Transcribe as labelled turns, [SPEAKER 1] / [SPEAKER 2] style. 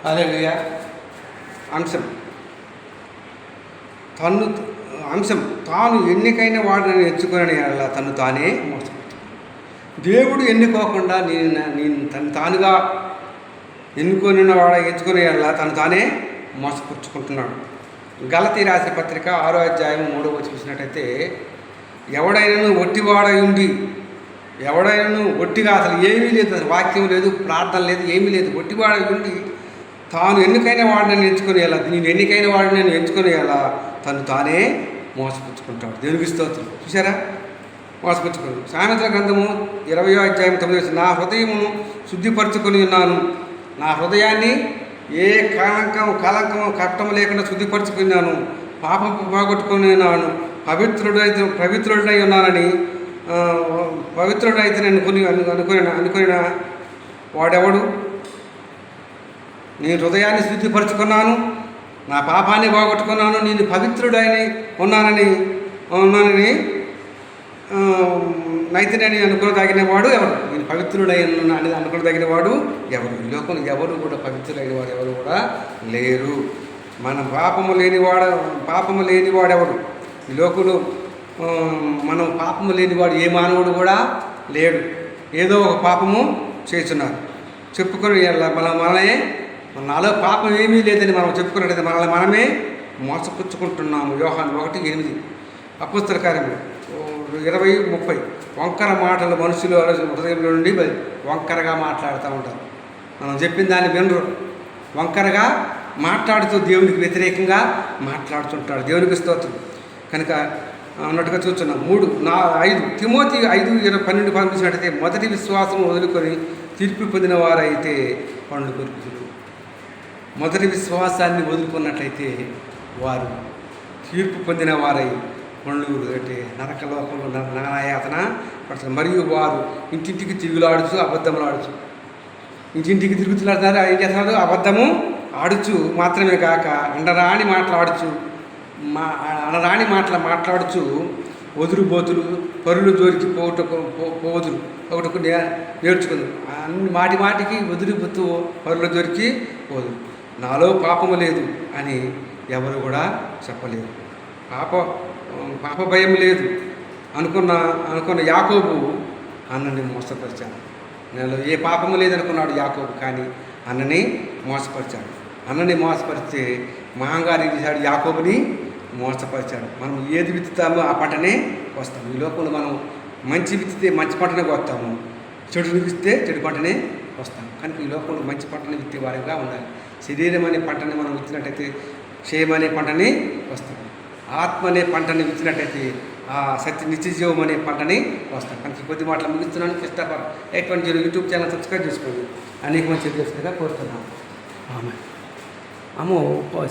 [SPEAKER 1] హల్లెలూయా. అంశం తన్ను అంశం తాను ఎన్నికైన వాడిని ఎంచుకొని అలా తను తానే మోసపెట్టుకున్నాడు. దేవుడు ఎన్నుకోకుండా నేను తను తానుగా ఎన్నుకొని వాడ ఎంచుకునే అలా తను తానే మోసపుచ్చుకుంటున్నాడు. గలతీ రాసిన పత్రిక 6వ అధ్యాయం 3వ వచనం చూసినట్టయితే, ఎవడైనాను ఒట్టివాడై ఉండి, ఎవడైనాను ఒట్టిగా అసలు ఏమీ లేదు, అసలు వాక్యం లేదు, ప్రార్థన లేదు, ఏమీ లేదు, ఒట్టివాడై ఉండి తాను ఎన్నికైన వాడిని ఎంచుకొని ఎలా నేను ఎన్నికైన వాడిని నేను ఎంచుకొని ఎలా తను తానే మోసపుచ్చుకుంటాడు. దేవునికి స్తోత్రం. చూసారా, మోసపుచ్చుకున్నాడు. సామెతల గ్రంథము 20వ అధ్యాయం 9వ వచనం, నా హృదయమును శుద్ధిపరచుకొని ఉన్నాను, నా హృదయాన్ని ఏ కలంకము కట్టము లేకుండా శుద్ధిపరచుకున్నాను, పాపపు పోగొట్టుకుని ఉన్నాను, పవిత్రుడై ఉన్నానని పవిత్రుడైతే అనుకున్న వాడెవడు? నేను హృదయాన్ని శుద్ధిపరచుకున్నాను, నా పాపాన్ని పోగొట్టుకున్నాను, నేను పవిత్రుడైన ఉన్నానని నైతినని అనుకోదగిన వాడు ఎవరు? నేను పవిత్రుడైన అని అనుకోదగిన వాడు ఎవరు? ఈ లోకంలో ఎవరు కూడా పవిత్రులైన వాడు ఎవరు కూడా లేరు. మన పాపము లేనివాడు ఎవడు? ఈ లోకంలో మనం పాపము లేనివాడు ఏ మానవుడు కూడా లేడు. ఏదో ఒక పాపము చేస్తున్నారు చెప్పుకొని మనమే నాలో పాపం ఏమీ లేదని మనం చెప్పుకున్నట్టయితే మనల్ని మనమే మోసపుచ్చుకుంటున్నాము. యోహాను 1:8 అపొస్తలుల కార్యములు 20:30 వంకర మాటలు మనుషులు హృదయంలో నుండి వంకరగా మాట్లాడుతూ ఉంటారు. మనం చెప్పిన దాన్ని వినరు, వంకరగా మాట్లాడుతూ దేవునికి వ్యతిరేకంగా మాట్లాడుతుంటాడు. దేవునికి స్తోత్రం. కనుక అన్నట్టుగా చూస్తున్నాం. 5 తిమోతి 5:12 పంపించినట్టయితే, మొదటి విశ్వాసం వదులుకొని తీర్పు పొందిన వారైతే పండ్లు కొరుకుతులు. మొదటి విశ్వాసాన్ని వదులుకున్నట్లయితే వారు తీర్పు పొందిన వారై పండ్లు అంటే నరకలోకంలో నానాయాతన పడుతుంది. మరియు వారు ఇంటింటికి తిరుగులాడుచు అబద్ధములు ఆడుచు, ఇంటింటికి తిరుగుతున్నారు, ఏం చేస్తున్నారు? అబద్ధము ఆడుచు మాత్రమే కాక అండరాని మాట్లాడుచు మాట్లాడుచు వదురుబోతులు, పరులు జోరికి పోదురు ఒకటి నేర్చుకుంది. అన్ని మాటికి వదిలిపోతూ పరుల జోరికి పోదురు. నాలో పాపము లేదు అని ఎవరు కూడా చెప్పలేరు. పాప భయం లేదు అనుకున్న యాకోబు అన్నని మోసపరిచాడు. నాలో ఏ పాపము లేదనుకున్నాడు యాకోబు, కానీ అన్నని మోసపరిచాడు. అన్నని మోసపరిస్తే మహంగారి చేశాడు, యాకోబుని మోసపరిచాడు. మనం ఏది విత్తుతామో ఆ పంటనే వస్తాము. ఈ లోపల మనం మంచి విత్తితే మంచి పంటనే వస్తాము, చెడుని విత్తితే చెడు పంటనే వస్తాము. కనుక ఈ లోపల మంచి పంటని విత్తే వారిగా ఉండాలి. శరీరం అనే పంటని మనం విత్తినట్టయితే క్షేమ అనే పంటని వస్తాం. ఆత్మ అనే పంటని విత్తినట్టయితే ఆ నిత్యజీవం అనే పంటని వస్తాం. కనుక కొద్ది మాటలు ముగిస్తున్నాను. క్రిస్టఫర్ 810 యూట్యూబ్ ఛానల్ సబ్స్క్రైబ్ చేసుకోండి. అనేక మంచి చేస్తుందిగా కోరుతున్నాను. అమ్మో